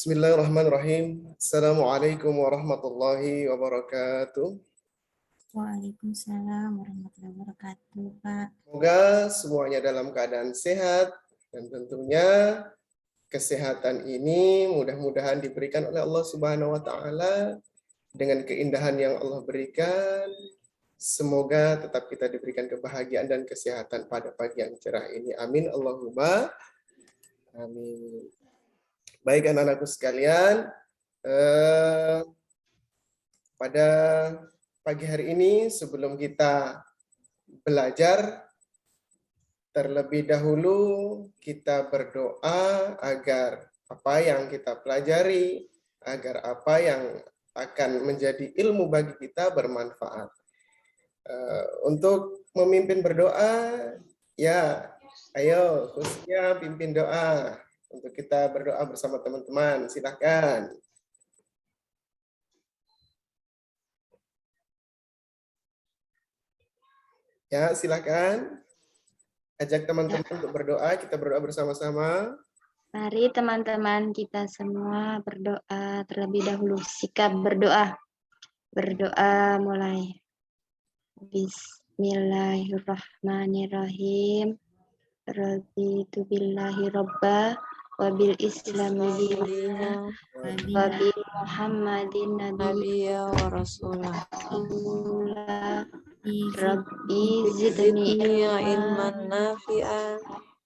Bismillahirrahmanirrahim. Assalamualaikum warahmatullahi wabarakatuh. Waalaikumsalam warahmatullahi wabarakatuh, Pak. Semoga semuanya dalam keadaan sehat dan tentunya kesehatan ini mudah-mudahan diberikan oleh Allah Subhanahu wa taala dengan keindahan yang Allah berikan. Semoga tetap kita diberikan kebahagiaan dan kesehatan pada pagi yang cerah ini. Amin Allahumma amin. Baik anak-anakku sekalian, pada pagi hari ini sebelum kita belajar, terlebih dahulu kita berdoa agar apa yang kita pelajari, agar apa yang akan menjadi ilmu bagi kita bermanfaat. Untuk memimpin berdoa, ya ayo khususnya pimpin doa. Untuk kita berdoa bersama teman-teman, silakan. Ya, silakan. Ajak teman-teman untuk berdoa, kita berdoa bersama-sama. Mari teman-teman kita semua berdoa terlebih dahulu. Sikap berdoa. Berdoa mulai. Bismillahirrahmanirrahim. Raditu billahi robba wabil islami dina wabil muhammadin nabiyya wa rasulah. Rabbi zidni ilman nafi'an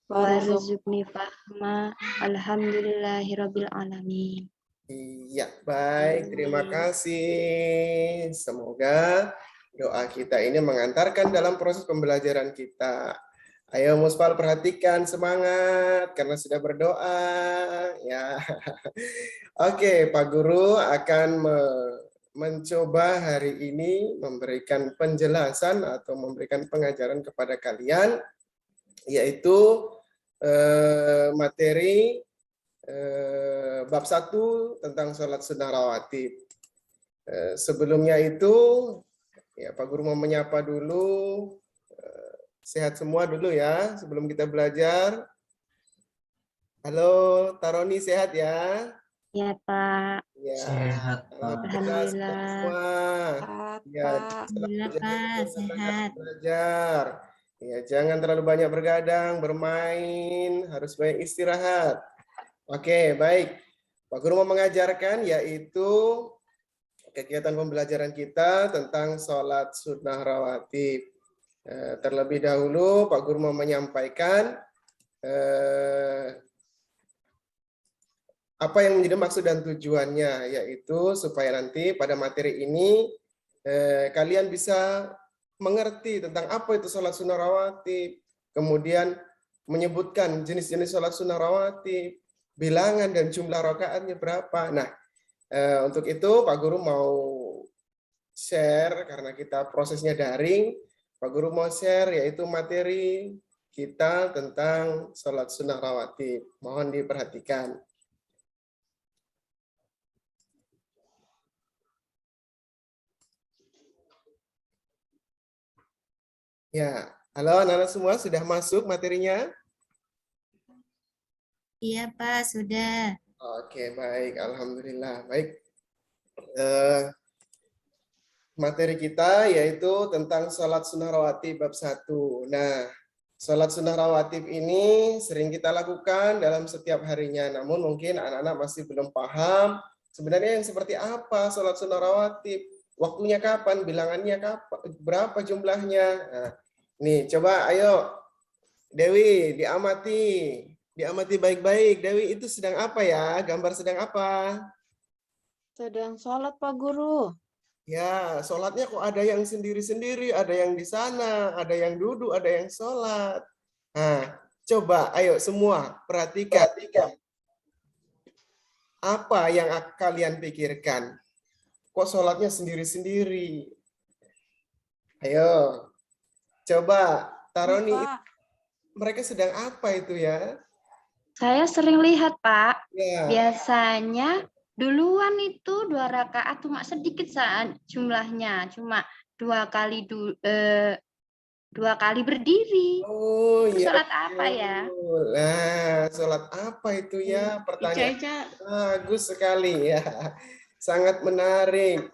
warzuqni fahma. Alhamdulillahirabbil alamin. Iya, baik. Terima kasih. Semoga doa kita ini mengantarkan dalam proses pembelajaran kita. Ayo Muspal, perhatikan, semangat karena sudah berdoa. Ya. Oke, Pak Guru akan mencoba hari ini memberikan penjelasan atau memberikan pengajaran kepada kalian, yaitu materi bab 1 tentang sholat sunnah rawatib. Sebelumnya itu, ya Pak Guru mau menyapa dulu, sehat semua dulu ya sebelum kita belajar. Halo, Taroni sehat ya? Ya Pak. Ya, Sehat Pak. alhamdulillah semua. Ya, Alhamdulillah Pak, sehat. Belajar. Ya, jangan terlalu banyak bergadang, bermain, harus banyak istirahat. Oke, baik. Pak Guru mau mengajarkan yaitu kegiatan pembelajaran kita tentang sholat sunnah rawatib. Terlebih dahulu Pak Guru mau menyampaikan apa yang menjadi maksud dan tujuannya, yaitu supaya nanti pada materi ini kalian bisa mengerti tentang apa itu sholat sunnah rawatib, kemudian menyebutkan jenis-jenis sholat sunnah rawatib, bilangan dan jumlah rakaatnya berapa. Nah, untuk itu Pak Guru mau share, karena kita prosesnya daring, Pak Guru mau share yaitu materi kita tentang sholat sunnah rawatib. Mohon diperhatikan. Ya, halo anak-anak semua, sudah masuk materinya? Iya Pak, sudah. Oke, baik. Alhamdulillah. Baik. Materi kita yaitu tentang sholat sunnah rawatib bab 1. Nah, sholat sunnah rawatib ini sering kita lakukan dalam setiap harinya. Namun mungkin anak-anak masih belum paham sebenarnya yang seperti apa sholat sunnah rawatib. Waktunya kapan, bilangannya kapan, berapa jumlahnya. Nah, nih, coba ayo Dewi, diamati baik-baik. Dewi itu sedang apa ya? Gambar sedang apa? Sedang sholat Pak Guru. Ya, sholatnya kok ada yang sendiri-sendiri, ada yang di sana, ada yang duduk, ada yang sholat. Nah, coba ayo semua perhatikan. Apa yang kalian pikirkan? Kok sholatnya sendiri-sendiri? Ayo, coba Taroni, mereka sedang apa itu ya? Saya sering lihat Pak, Ya. biasanya duluan itu 2 rakaat, cuma sedikit saat jumlahnya, cuma 2 kali 2 kali berdiri. Oh Itu iya. sholat apa ya? betul. Nah, sholat apa itu ya? Pertanyaan Ica, bagus sekali ya. Sangat menarik.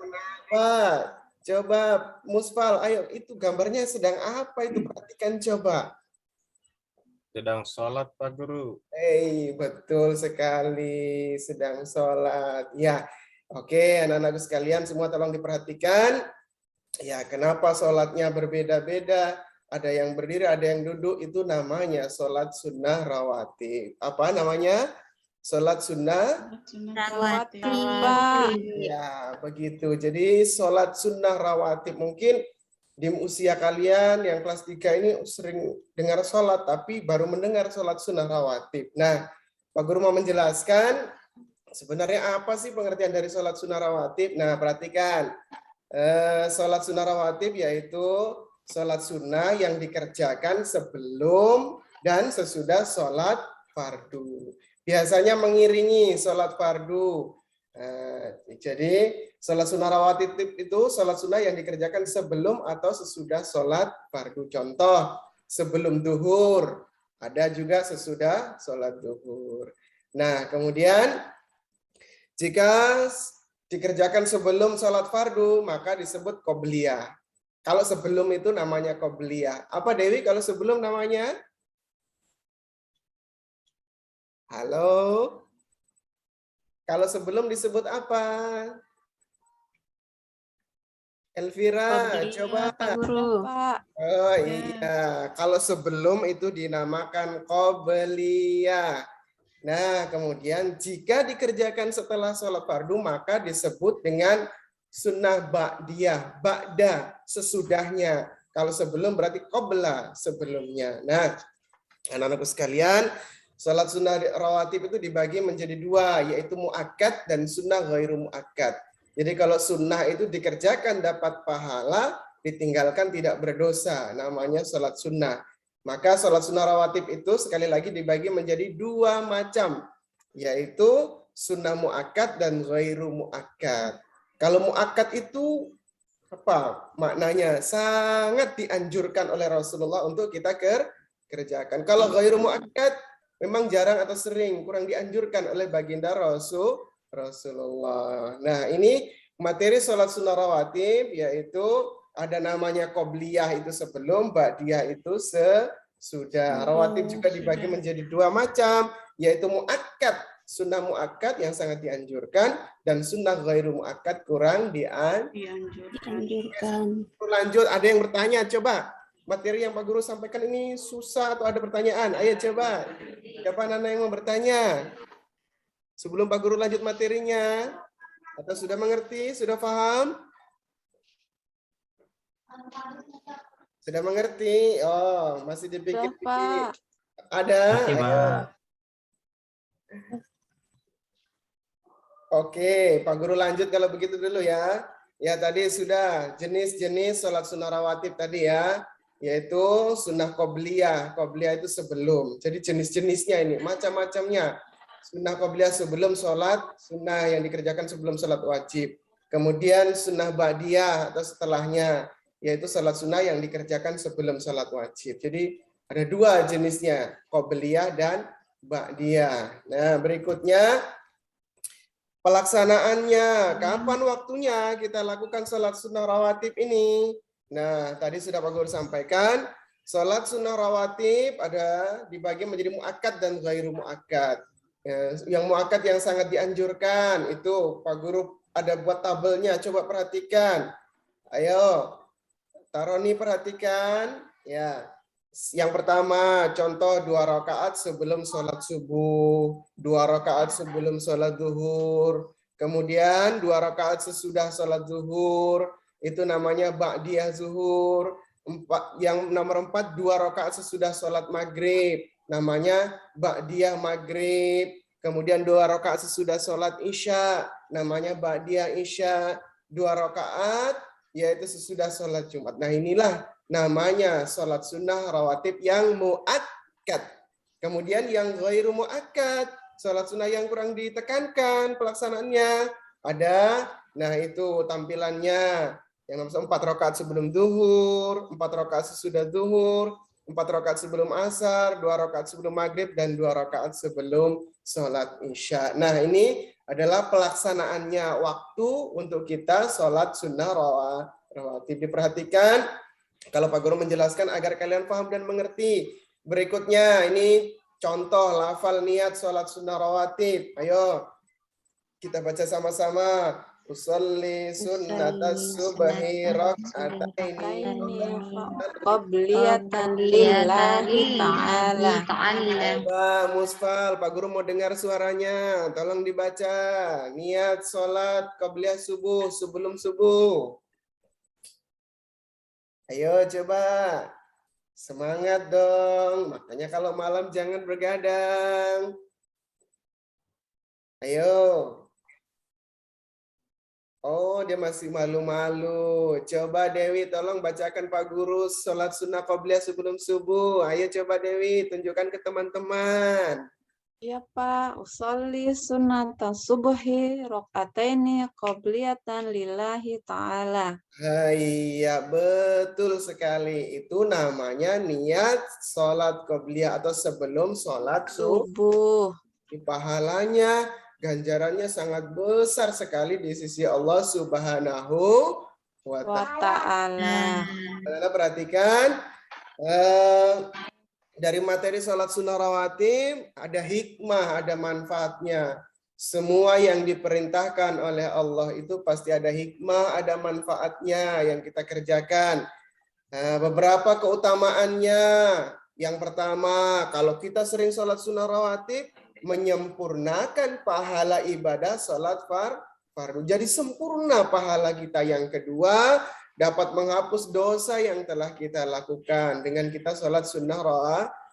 Pak, coba Musfal, ayo itu gambarnya sedang apa itu? Perhatikan coba. Sedang sholat, Pak Guru. Betul sekali, sedang sholat. Ya, oke, anak-anakku sekalian semua tolong diperhatikan. Ya, kenapa sholatnya berbeda-beda? Ada yang berdiri, ada yang duduk. Itu namanya sholat sunnah rawatib. Apa namanya? Sholat sunnah. rawatib, Rawatib. Pak. Ya, begitu. Jadi sholat sunnah rawatib mungkin di usia kalian yang kelas 3 ini sering dengar sholat, tapi baru mendengar sholat sunnah rawatib. Nah, Pak Guru mau menjelaskan sebenarnya apa sih pengertian dari sholat sunnah rawatib. Nah, perhatikan. Sholat sunnah rawatib yaitu sholat sunnah yang dikerjakan sebelum dan sesudah sholat fardu. Biasanya mengiringi sholat fardu. Jadi sholat sunnah rawatib itu sholat sunnah yang dikerjakan sebelum atau sesudah sholat fardu. Contoh, sebelum duhur, ada juga sesudah sholat duhur. Nah, kemudian jika dikerjakan sebelum sholat fardu, maka disebut qobliyah. Kalau sebelum itu namanya qobliyah. Apa Dewi kalau sebelum namanya? Halo? Kalau sebelum disebut apa? Elvira, coba. Pak Guru. Pak. Oh iya, kalau sebelum itu dinamakan qobliyah. Nah, kemudian jika dikerjakan setelah sholat fardu, maka disebut dengan sunnah ba'diyah, ba'da, sesudahnya. Kalau sebelum berarti qobla, sebelumnya. Nah, anak-anakku sekalian, sholat sunnah rawatib itu dibagi menjadi 2, yaitu mu'akkad dan sunnah ghairu mu'akkad. Jadi kalau sunnah itu dikerjakan dapat pahala, ditinggalkan tidak berdosa, namanya sholat sunnah. Maka sholat sunnah rawatib itu sekali lagi dibagi menjadi 2 macam, yaitu sunnah mu'akkad dan ghairu mu'akkad. Kalau mu'akkad itu apa maknanya? Sangat dianjurkan oleh Rasulullah untuk kita kerjakan. Kalau ghairu mu'akkad memang jarang atau sering, kurang dianjurkan oleh baginda Rasulullah. Nah, ini materi sholat sunnah rawatib, yaitu ada namanya qobliyah itu sebelum, ba'diyah itu sesudah. Rawatib juga dibagi menjadi 2 macam, yaitu mu'akkad, sunnah mu'akkad yang sangat dianjurkan, dan sunnah ghairu mu'akkad kurang dianjurkan. Lanjut, ada yang bertanya, coba. Materi yang Pak Guru sampaikan ini susah atau ada pertanyaan? Ayo coba. Siapa anak yang mau bertanya? Sebelum Pak Guru lanjut materinya. Atau sudah mengerti? Sudah paham? Sudah mengerti? Oh, masih dipikir-pikir. Pak. Ada? Masih, Ayo. Pak. Oke, Pak Guru lanjut kalau begitu dulu ya. Ya, tadi sudah jenis-jenis sholat sunnah rawatib tadi ya. Yaitu sunnah qobliyah. Qobliyah itu sebelum. Jadi jenis-jenisnya ini, macam-macamnya. Sunnah qobliyah sebelum sholat, sunnah yang dikerjakan sebelum sholat wajib. Kemudian sunnah ba'diyah atau setelahnya, yaitu sholat sunnah yang dikerjakan sebelum sholat wajib. Jadi ada 2 jenisnya, qobliyah dan ba'diyah. Nah, berikutnya pelaksanaannya. Kapan waktunya kita lakukan sholat sunnah rawatib ini? Nah, tadi sudah Pak Guru sampaikan, sholat sunnah rawatib ada dibagi menjadi mu'akkad dan ghairu mu'akkad. Yang mu'akkad yang sangat dianjurkan itu Pak Guru ada buat tabelnya, coba perhatikan. Ayo, Taroni perhatikan. Ya, yang pertama contoh 2 rakaat sebelum sholat subuh, 2 rakaat sebelum sholat zuhur, kemudian 2 rakaat sesudah sholat zuhur, itu namanya ba'diyah zuhur. Yang nomor 4, 2 rakaat sesudah sholat maghrib, namanya ba'diyah maghrib. Kemudian 2 rakaat sesudah sholat isya, namanya ba'diyah isya. 2 rakaat yaitu sesudah sholat Jumat. Nah, inilah namanya sholat sunnah rawatib yang mu'akkad. Kemudian yang ghairu mu'akkad, sholat sunnah yang kurang ditekankan pelaksanaannya. Ada, nah itu tampilannya. Yang nomor 4 rakaat sebelum zuhur, 4 rakaat sesudah zuhur, 4 rakaat sebelum asar, 2 rakaat sebelum maghrib, dan 2 rakaat sebelum sholat isya. Nah, ini adalah pelaksanaannya waktu untuk kita sholat sunnah rawatib. Diperhatikan kalau Pak Guru menjelaskan agar kalian paham dan mengerti. Berikutnya ini contoh lafal niat sholat sunnah rawatib. Ayo kita baca sama-sama. Usolli sunnatas subhi raka'ataini qabliyatan lillahi ta'ala. Coba Musfal, Pak Guru mau dengar suaranya. Tolong dibaca. Niat sholat qabliyah subuh, sebelum subuh. Ayo coba. Semangat dong. Makanya kalau malam jangan bergadang. Ayo. Oh, dia masih malu-malu. Coba Dewi, tolong bacakan Pak Guru sholat sunnah qabliyah sebelum subuh. Ayo coba Dewi, tunjukkan ke teman-teman. Ya Pak, usolli sunnata subhi rakaataini qabliyatan lillahi ta'ala. Iya, betul sekali. Itu namanya niat sholat qabliyah atau sebelum sholat subuh. Subuh. Pahalanya, ganjarannya sangat besar sekali di sisi Allah Subhanahu wa Ta'ala. Ta'ala. Perhatikan, dari materi sholat sunnah rawatib ada hikmah, ada manfaatnya. Semua yang diperintahkan oleh Allah itu pasti ada hikmah, ada manfaatnya yang kita kerjakan. Nah, beberapa keutamaannya. Yang pertama, kalau kita sering sholat sunnah rawatib, menyempurnakan pahala ibadah sholat fardu. Jadi sempurna pahala kita. Yang kedua, dapat menghapus dosa yang telah kita lakukan dengan kita sholat sunnah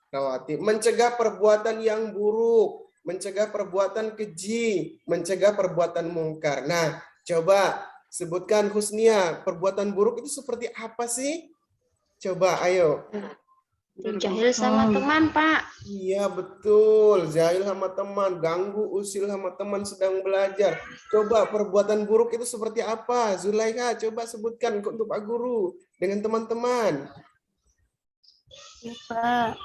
rawatib. Mencegah perbuatan yang buruk, mencegah perbuatan keji, mencegah perbuatan mungkar. Nah, coba sebutkan Husnia, perbuatan buruk itu seperti apa sih? Coba, ayo. Jahil sama teman, Pak. Iya, betul. Jahil sama teman, ganggu, usil sama teman sedang belajar. Coba perbuatan buruk itu seperti apa? Zulaikha, coba sebutkan untuk Pak Guru dengan teman-teman. Ya, Pak.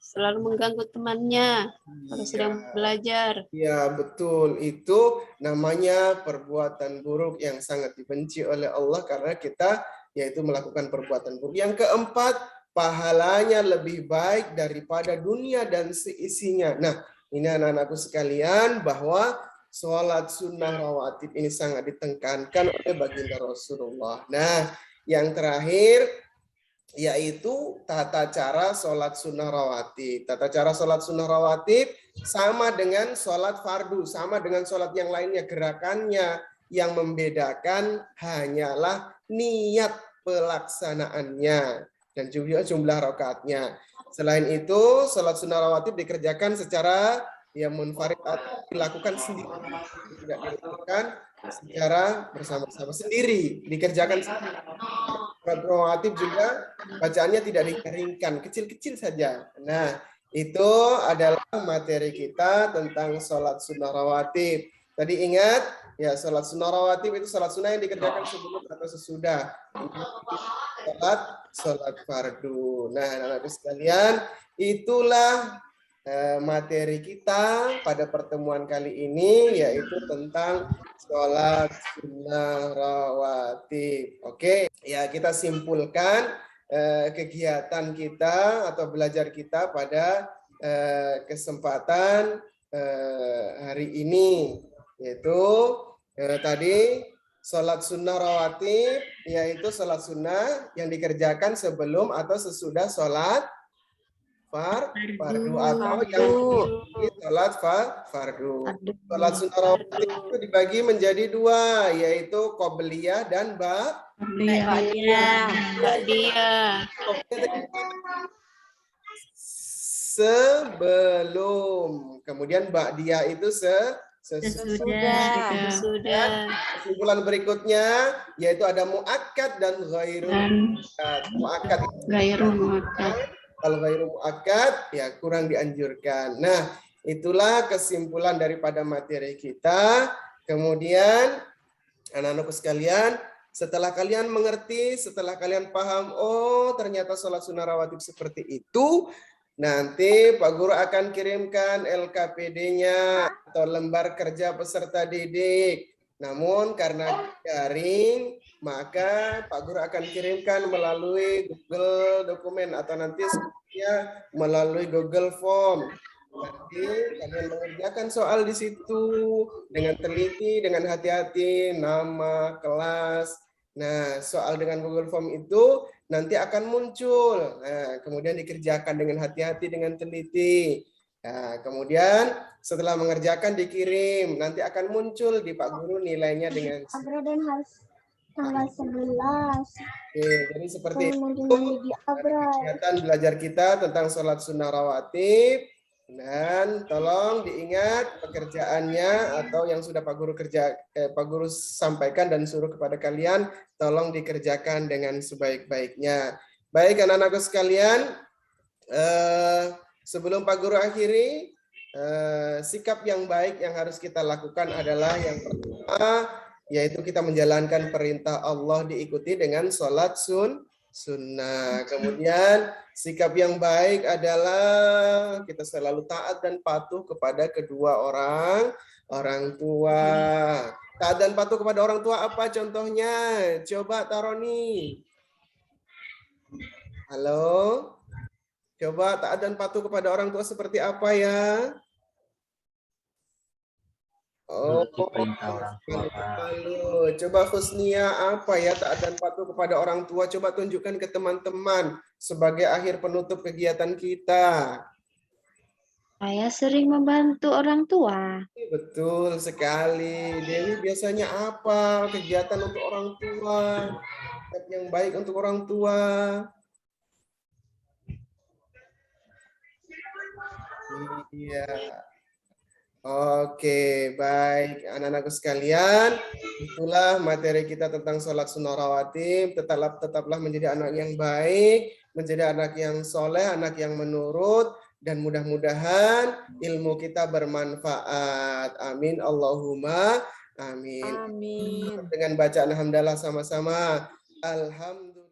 Selalu mengganggu temannya kalau sedang belajar. Ya, betul. Itu namanya perbuatan buruk yang sangat dibenci oleh Allah karena kita yaitu melakukan perbuatan buruk. Yang keempat, pahalanya lebih baik daripada dunia dan seisinya. Nah, ini anak-anakku sekalian bahwa sholat sunnah rawatib ini sangat ditekankan oleh baginda Rasulullah. Nah, yang terakhir yaitu tata cara sholat sunnah rawatib. Tata cara sholat sunnah rawatib sama dengan sholat fardu, sama dengan sholat yang lainnya. Gerakannya yang membedakan hanyalah niat pelaksanaannya dan juga jumlah rakaatnya. Selain itu, sholat sunnah rawatib dikerjakan secara yang munfarid atau dilakukan sendiri. Tidak dilakukan secara bersama-sama, sendiri. Dikerjakan sendiri. Sholat rawatib juga bacaannya tidak dikeringkan, kecil-kecil saja. Nah, itu adalah materi kita tentang sholat sunnah rawatib. Tadi ingat, ya sholat sunnah rawatib itu sholat sunnah yang dikerjakan sebelum atau sesudah sholat fardu. Nah, anak-anak sekalian, itulah materi kita pada pertemuan kali ini, yaitu tentang sholat sunnah rawatib. Oke, ya kita simpulkan kegiatan kita atau belajar kita pada kesempatan hari ini, yaitu tadi sholat sunnah rawatib, yaitu sholat sunnah yang dikerjakan sebelum atau sesudah sholat fardu atau yang sholat fardu. Sholat sunnah rawatib itu dibagi menjadi dua, yaitu qobliyah dan Ba'diyah. sebelum. Kemudian ba'diyah itu sesudah. Kesimpulan berikutnya yaitu ada muakkad dan ghairu muakkad. Muakkad. Kalau ghairu muakkad ya kurang dianjurkan. Nah, itulah kesimpulan daripada materi kita. Kemudian anak-anakku sekalian, Setelah kalian mengerti, setelah kalian paham, oh ternyata sholat sunnah rawatib seperti itu, nanti Pak Guru akan kirimkan LKPD-nya atau lembar kerja peserta didik. Namun karena daring, maka Pak Guru akan kirimkan melalui Google Dokumen atau nanti melalui Google Form. Nanti kalian mengerjakan soal di situ dengan teliti, dengan hati-hati, nama, kelas. Nah, soal dengan Google Form itu nanti akan muncul. Nah, kemudian dikerjakan dengan hati-hati, dengan teliti. Nah, kemudian setelah mengerjakan dikirim. Nanti akan muncul di Pak Guru nilainya dengan Dan harus tanggal 11. Oke, jadi seperti itu kegiatan belajar kita tentang sholat sunnah rawatib. Dan tolong diingat pekerjaannya atau yang sudah Pak Guru sampaikan dan suruh kepada kalian, tolong dikerjakan dengan sebaik-baiknya. Baik anak-anakku sekalian, sebelum Pak Guru akhiri, sikap yang baik yang harus kita lakukan adalah yang pertama, yaitu kita menjalankan perintah Allah diikuti dengan sholat sunnah. Kemudian sikap yang baik adalah kita selalu taat dan patuh kepada kedua orang tua. Taat dan patuh kepada orang tua apa contohnya? Coba Taroni. Halo? Coba taat dan patuh kepada orang tua seperti apa ya? Oh, coba Husnia apa ya taat dan patuh kepada orang tua? Coba tunjukkan ke teman-teman sebagai akhir penutup kegiatan kita. Saya sering membantu orang tua. Betul sekali. Dewi biasanya apa kegiatan untuk orang tua? Yang baik untuk orang tua. Iya. Oke, baik anak-anakku sekalian, itulah materi kita tentang sholat sunnah rawatib. Tetaplah menjadi anak yang baik, menjadi anak yang soleh, anak yang menurut, dan mudah-mudahan ilmu kita bermanfaat. Amin, Allahumma amin. Amin. Dengan bacaan hamdalah sama-sama. Alhamdulillah.